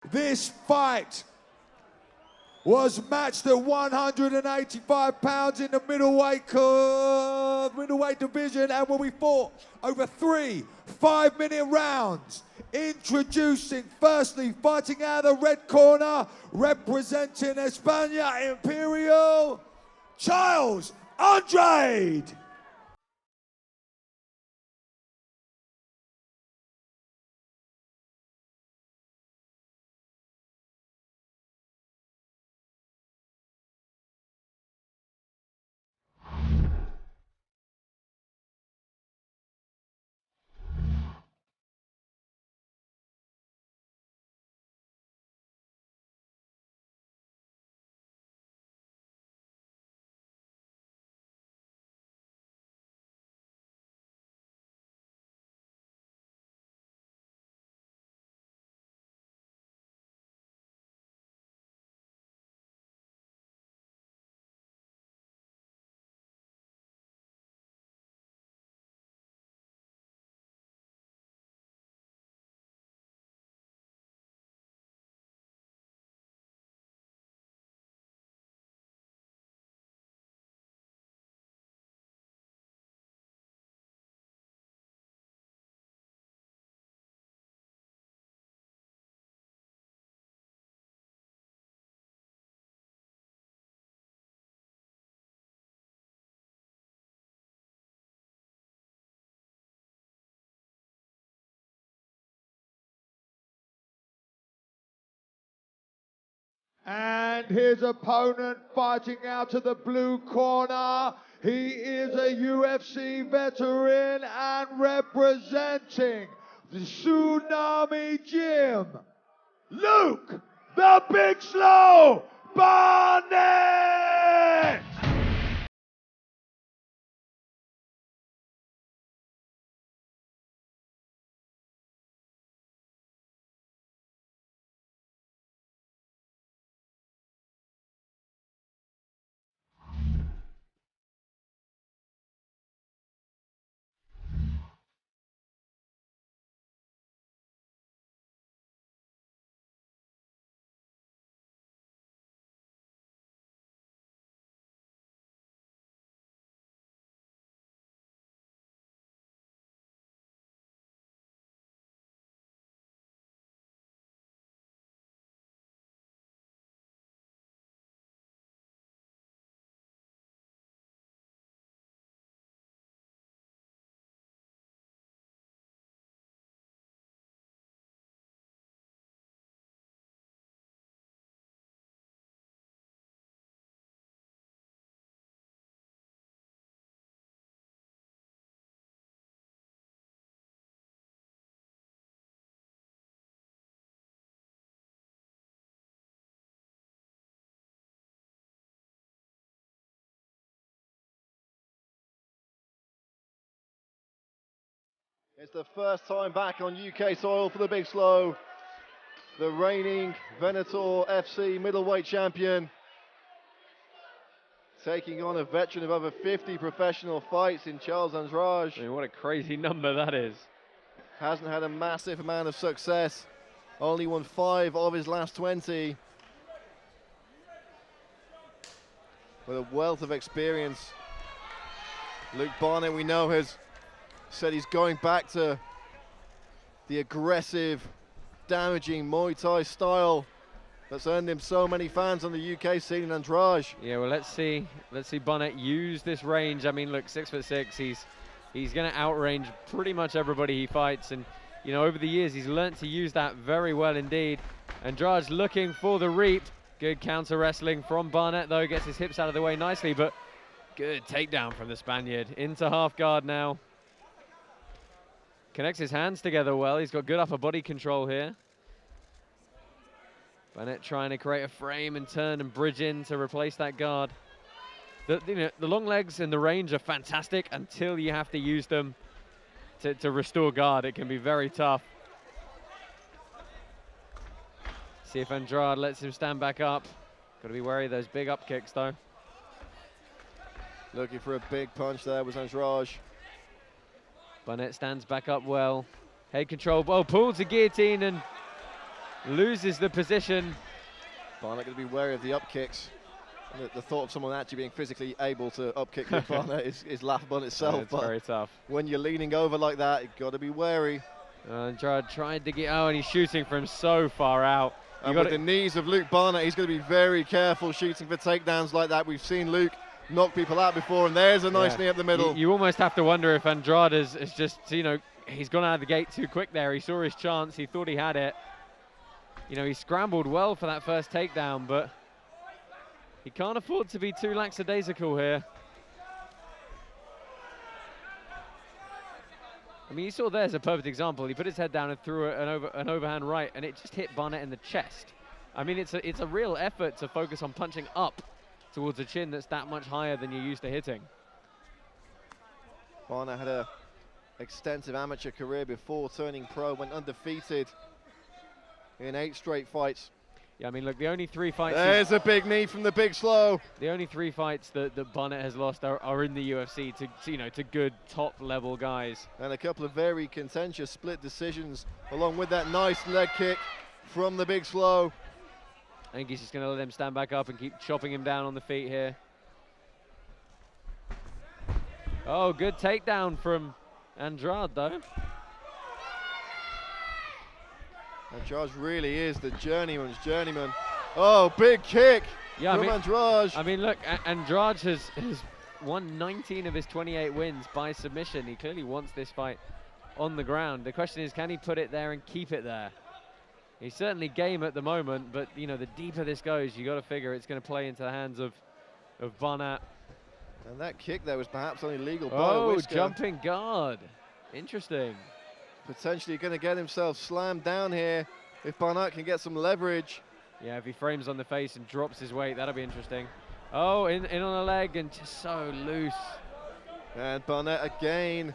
This fight was matched at 185 pounds in the middleweight division, and when we fought over 3 5-minute rounds. Introducing, firstly, fighting out of the red corner, representing Espanha Imperials Charles Andrade. And his opponent fighting out of the blue corner, he is a UFC veteran and representing the Tsunami Gym, Luke the Big Slow Barnatt! It's the first time back on UK soil for the Big Slow, the reigning Venator FC middleweight champion, taking on a veteran of over 50 professional fights in Charles Andrade. I mean, what a crazy number that is. Hasn't had a massive amount of success, only won 5 of his last 20. With a wealth of experience, Luke Barnatt, we know, has said he's going back to the aggressive, damaging Muay Thai style that's earned him so many fans on the UK scene in Andrade. Yeah, well, let's see Barnatt use this range. I mean, look, 6'6", he's going to outrange pretty much everybody he fights, and you know, over the years he's learnt to use that very well indeed. Andrade's looking for the reap. Good counter wrestling from Barnatt, though, gets his hips out of the way nicely, but good takedown from the Spaniard into half guard now. Connects his hands together well. He's got good upper body control here. Barnatt trying to create a frame and turn and bridge in to replace that guard. The long legs and the range are fantastic until you have to use them to restore guard. It can be very tough. See if Andrade lets him stand back up. Got to be wary of those big up kicks, though. Looking for a big punch there was Andrade. Barnatt stands back up well. Head control, oh, pulls the guillotine, and loses the position. Barnatt going to be wary of the up kicks. And the thought of someone actually being physically able to up kick Luke Barnatt is laughable in itself. Yeah, it's very tough. When you're leaning over like that, you've got to be wary. Andrade tried to get out, and he's shooting from so far out. And with the knees of Luke Barnatt, he's going to be very careful shooting for takedowns like that. We've seen Luke knock people out before, and there's a nice knee up the middle. You almost have to wonder if Andrade is just, you know, he's gone out of the gate too quick there. He saw his chance, he thought he had it. You know, he scrambled well for that first takedown, but he can't afford to be too lackadaisical here. I mean, you saw there's a perfect example. He put his head down and threw an overhand right, and it just hit Barnatt in the chest. I mean, it's a real effort to focus on punching up towards a chin that's that much higher than you're used to hitting. Barnatt had an extensive amateur career before turning pro, went undefeated in 8 straight fights. Yeah, I mean, look, the only 3 fights... There's a big knee from the big slow. The only 3 fights that Barnatt has lost are in the UFC to, you know, to good top-level guys. And a couple of very contentious split decisions, along with that nice leg kick from the big slow. I think he's just going to let him stand back up and keep chopping him down on the feet here. Oh, good takedown from Andrade, though. Andrade really is the journeyman's journeyman. Oh, big kick from Andrade. I mean, look, Andrade has won 19 of his 28 wins by submission. He clearly wants this fight on the ground. The question is, can he put it there and keep it there? He's certainly game at the moment, but, you know, the deeper this goes, you got to figure it's going to play into the hands of Barnatt. And that kick there was perhaps only legal by a whisker. Jumping guard. Interesting. Potentially going to get himself slammed down here if Barnatt can get some leverage. Yeah, if he frames on the face and drops his weight, that'll be interesting. Oh, in on a leg and just so loose. And Barnatt again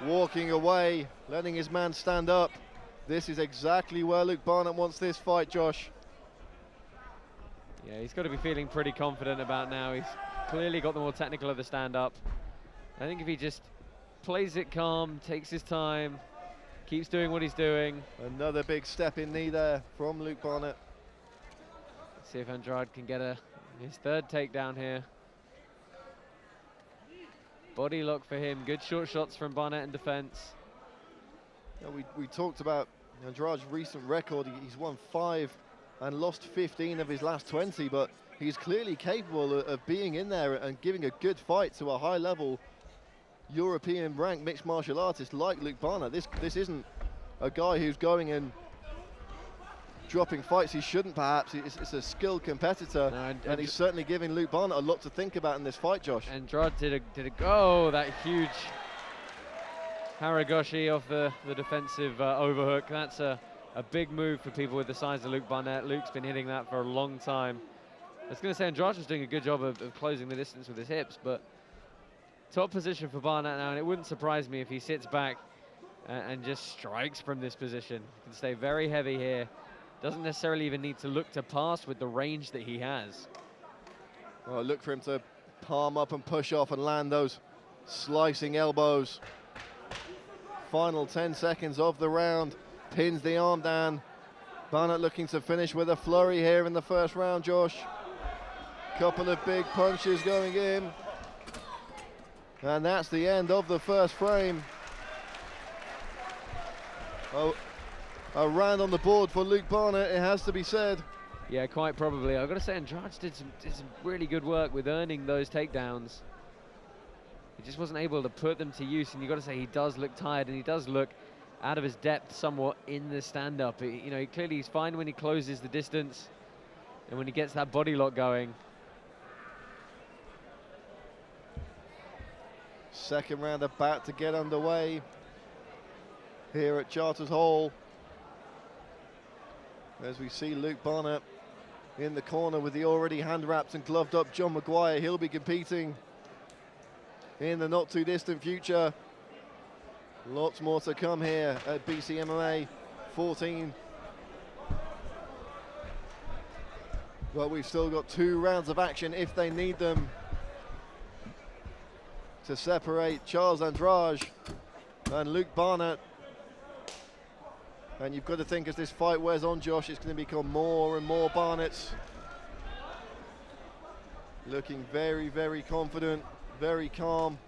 walking away, letting his man stand up. This is exactly where Luke Barnatt wants this fight, Josh. Yeah, he's got to be feeling pretty confident about now. He's clearly got the more technical of the stand-up. I think if he just plays it calm, takes his time, keeps doing what he's doing. Another big step in knee there from Luke Barnatt. Let's see if Andrade can get his 3rd takedown here. Body lock for him. Good short shots from Barnatt in defense. Yeah, we talked about Andrade's recent record. He's won 5 and lost 15 of his last 20, but he's clearly capable of being in there and giving a good fight to a high-level European-ranked mixed martial artist like Luke Barnatt. This isn't a guy who's going and dropping fights he shouldn't, perhaps. It's a skilled competitor, no, and he's certainly giving Luke Barnatt a lot to think about in this fight, Josh. Andrade did a that huge Haragoshi off the defensive overhook. That's a big move for people with the size of Luke Barnatt. Luke's been hitting that for a long time. I was going to say Andrade was doing a good job of closing the distance with his hips, but top position for Barnatt now, and it wouldn't surprise me if he sits back and just strikes from this position. He can stay very heavy here. Doesn't necessarily even need to look to pass with the range that he has. Well, look for him to palm up and push off and land those slicing elbows. Final 10 seconds of the round. Pins the arm down. Barnatt looking to finish with a flurry here in the first round, Josh. Couple of big punches going in. And that's the end of the first frame. Oh, a round on the board for Luke Barnatt, it has to be said. Yeah, quite probably. I've got to say, Andrade did some really good work with earning those takedowns. He just wasn't able to put them to use, and you've got to say he does look tired, and he does look out of his depth somewhat in the stand-up. You know, clearly he's fine when he closes the distance and when he gets that body lock going. Second round about to get underway here at Charters Hall. As we see Luke Barnatt in the corner with the already hand-wrapped and gloved-up John Maguire. He'll be competing in the not-too-distant future. Lots more to come here at BCMMA 14. But we've still got 2 rounds of action if they need them to separate Charles Andrade and Luke Barnatt. And you've got to think as this fight wears on, Josh, it's going to become more and more Barnatt's. Looking very, very confident, very calm.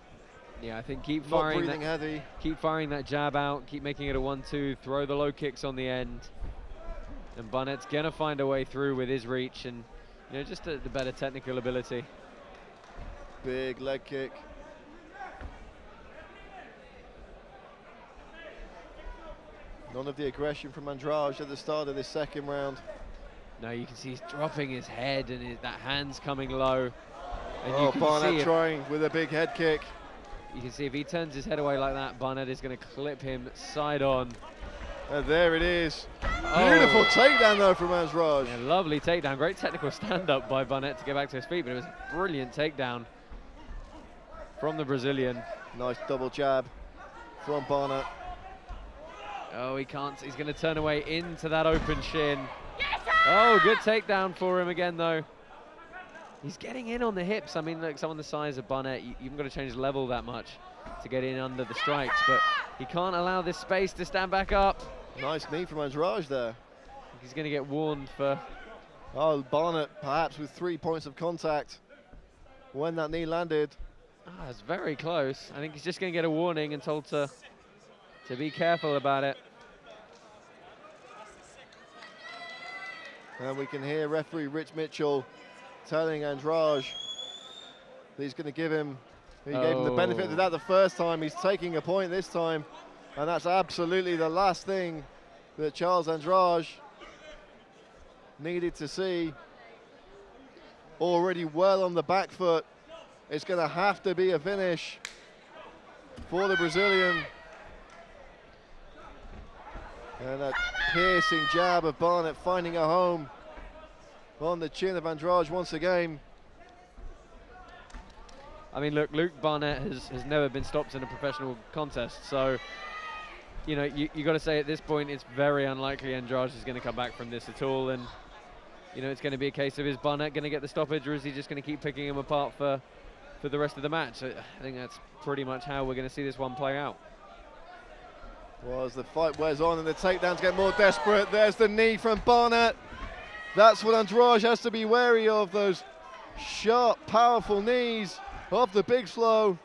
Yeah, I think keep Not firing breathing heavy. Keep firing that jab out, keep making it a 1-2, throw the low kicks on the end. And Barnatt's gonna find a way through with his reach and, you know, just the better technical ability. Big leg kick. None of the aggression from Andrade at the start of this second round. No, you can see he's dropping his head and that hand's coming low. And Oh, Barnatt trying with a big head kick. You can see if he turns his head away like that, Barnatt is going to clip him side on. And there it is. Beautiful takedown though from Andrade. Yeah, lovely takedown. Great technical stand-up by Barnatt to get back to his feet, but it was a brilliant takedown from the Brazilian. Nice double jab from Barnatt. Oh, he can't. He's going to turn away into that open shin. Oh, good takedown for him again, though. He's getting in on the hips. I mean, look, someone the size of Barnatt, you haven't got to change level that much to get in under the strikes, but he can't allow this space to stand back up. Nice knee from Andrade there. He's going to get warned for... Oh, Barnatt perhaps with 3 points of contact when that knee landed. Ah, it's very close. I think he's just going to get a warning and told to be careful about it. And we can hear referee Rich Mitchell telling Andrade that he's going to give him, he gave him the benefit of that the first time. He's taking a point this time, and that's absolutely the last thing that Charles Andrade needed to see. Already well on the back foot. It's going to have to be a finish for the Brazilian. And that piercing jab of Barnatt finding a home on the chin of Andrade once again. I mean, look, Luke Barnatt has never been stopped in a professional contest, so, you know, you got to say at this point it's very unlikely Andrade is going to come back from this at all, and, you know, it's going to be a case of, is Barnatt going to get the stoppage, or is he just going to keep picking him apart for the rest of the match? So I think that's pretty much how we're going to see this one play out. Well, as the fight wears on and the takedowns get more desperate, there's the knee from Barnatt. That's what Andrade has to be wary of, those sharp, powerful knees of the big slow.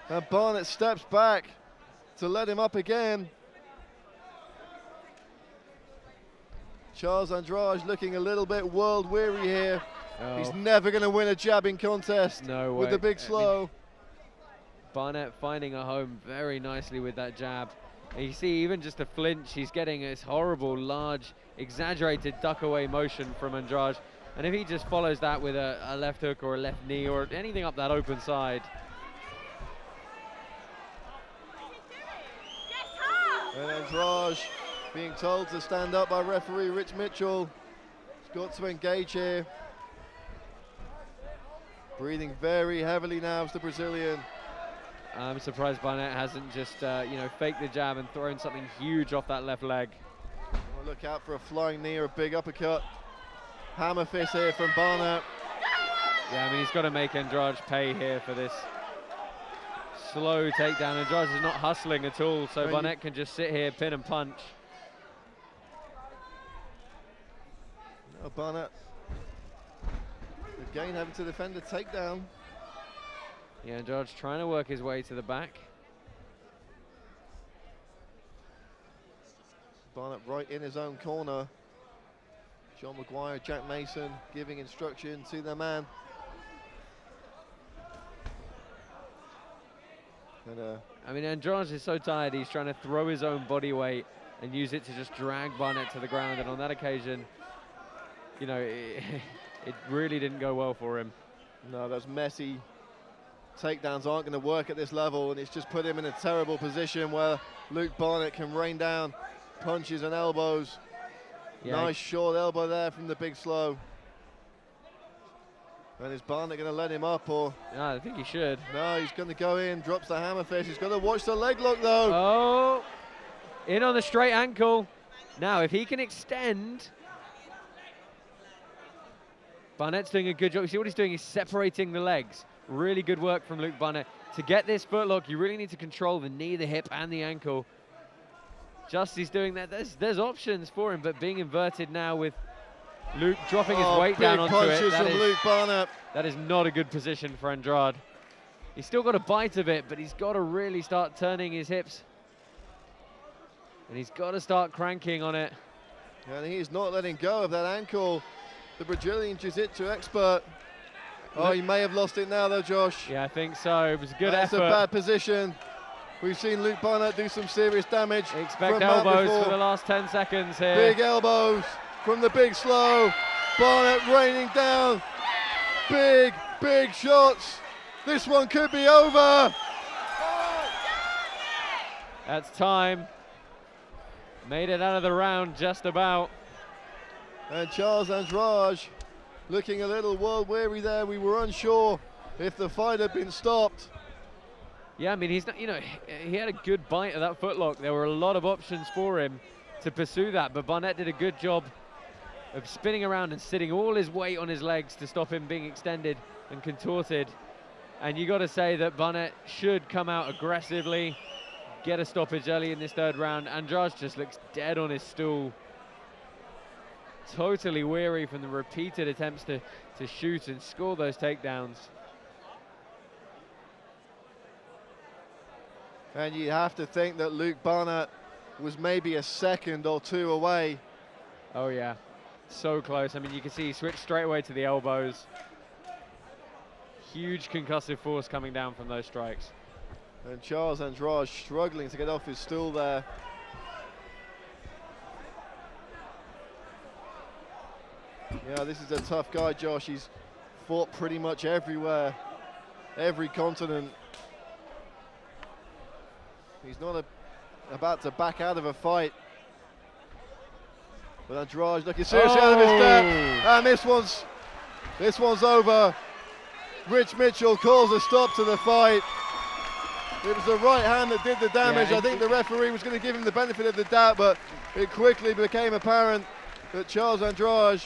And Barnatt steps back to let him up again. Charles Andrade looking a little bit world weary here. Oh. He's never going to win a jabbing contest with the big slow. Barnatt finding a home very nicely with that jab. And you see even just a flinch, he's getting this horrible, large, exaggerated duck away motion from Andrade. And if he just follows that with a left hook or a left knee or anything up that open side. And Andrade being told to stand up by referee Rich Mitchell. He's got to engage here. Breathing very heavily now is the Brazilian. I'm surprised Barnatt hasn't just, you know, faked the jab and thrown something huge off that left leg. Well, look out for a flying knee or a big uppercut. Hammer fist here from Barnatt. Yeah, I mean, he's got to make Andrade pay here for this slow takedown. Andrade is not hustling at all, so Barnatt can just sit here, pin and punch. No, Barnatt again having to defend the takedown. Yeah, Andrade's trying to work his way to the back. Barnatt right in his own corner. John Maguire, Jack Mason giving instruction to their man. And, I mean, Andrade is so tired, he's trying to throw his own body weight and use it to just drag Barnatt to the ground. And on that occasion, you know, it really didn't go well for him. No, those messy takedowns aren't going to work at this level, and it's just put him in a terrible position where Luke Barnatt can rain down punches and elbows. Yeah. Nice short elbow there from the big slow. And is Barnatt going to let him up, or? No, I think he should. No, he's going to go in, drops the hammer fist. He's got to watch the leg lock though. Oh, in on the straight ankle. Now, if he can extend, Barnett's doing a good job. You see what he's doing? He's separating the legs. Really good work from Luke Barnatt. To get this footlock, you really need to control the knee, the hip, and the ankle. just he's doing that. There's options for him, but being inverted now with Luke dropping his weight down onto it. Punches from Luke Barnatt. That is not a good position for Andrade. He's still got a bite of it, but he's got to really start turning his hips. And he's got to start cranking on it. And he's not letting go of that ankle. The Brazilian Jiu-Jitsu expert. Oh, he may have lost it now though, Josh. Yeah, I think so. It was a good effort. That's a bad position. We've seen Luke Barnatt do some serious damage. Expect elbows for the last 10 seconds here. Big elbows from the big slow. Barnatt raining down. Big, big shots. This one could be over. That's time. Made it out of the round just about. And Charles Andrade looking a little world weary there. We were unsure if the fight had been stopped. Yeah, I mean, he's not, you know, he had a good bite of that footlock. There were a lot of options for him to pursue that, but Barnatt did a good job of spinning around and sitting all his weight on his legs to stop him being extended and contorted. And you got to say that Barnatt should come out aggressively, get a stoppage early in this third round. Andrade just looks dead on his stool. Totally weary from the repeated attempts to shoot and score those takedowns. And you have to think that Luke Barnatt was maybe a second or two away. Oh yeah, so close. I mean, you can see he switched straight away to the elbows. Huge concussive force coming down from those strikes. And Charles Andrade struggling to get off his stool there. Yeah, this is a tough guy, Josh. He's fought pretty much everywhere, every continent. He's not about to back out of a fight. But Andrade looking seriously out of his depth. And this one's over. Rich Mitchell calls a stop to the fight. It was the right hand that did the damage. Yeah, I think the referee was going to give him the benefit of the doubt, but it quickly became apparent that Charles Andrade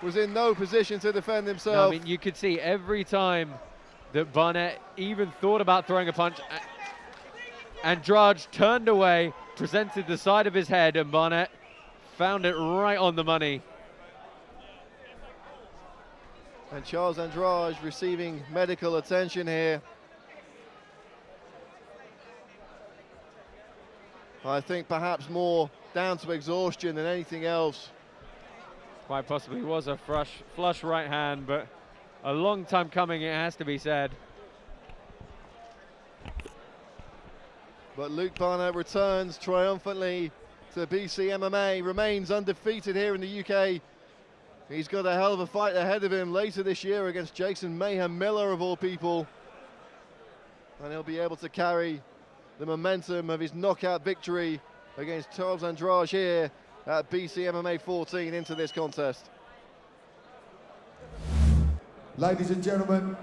was in no position to defend himself. No, I mean, you could see every time that Barnatt even thought about throwing a punch, Andrade turned away, presented the side of his head, and Barnatt found it right on the money. And Charles Andrade receiving medical attention here. I think perhaps more down to exhaustion than anything else. Quite possibly was a flush right hand, but a long time coming, it has to be said. But Luke Barnatt returns triumphantly to BCMMA, remains undefeated here in the UK. He's got a hell of a fight ahead of him later this year against Jason Mayhem Miller, of all people. And he'll be able to carry the momentum of his knockout victory against Charles Andrade here at BCMMA 14 into this contest. Ladies and gentlemen,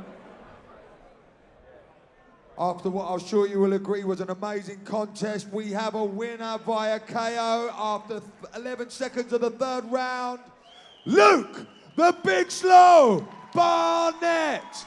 after what I'm sure you will agree was an amazing contest, we have a winner via KO after 11 seconds of the third round. Luke, the Big Slow Barnatt.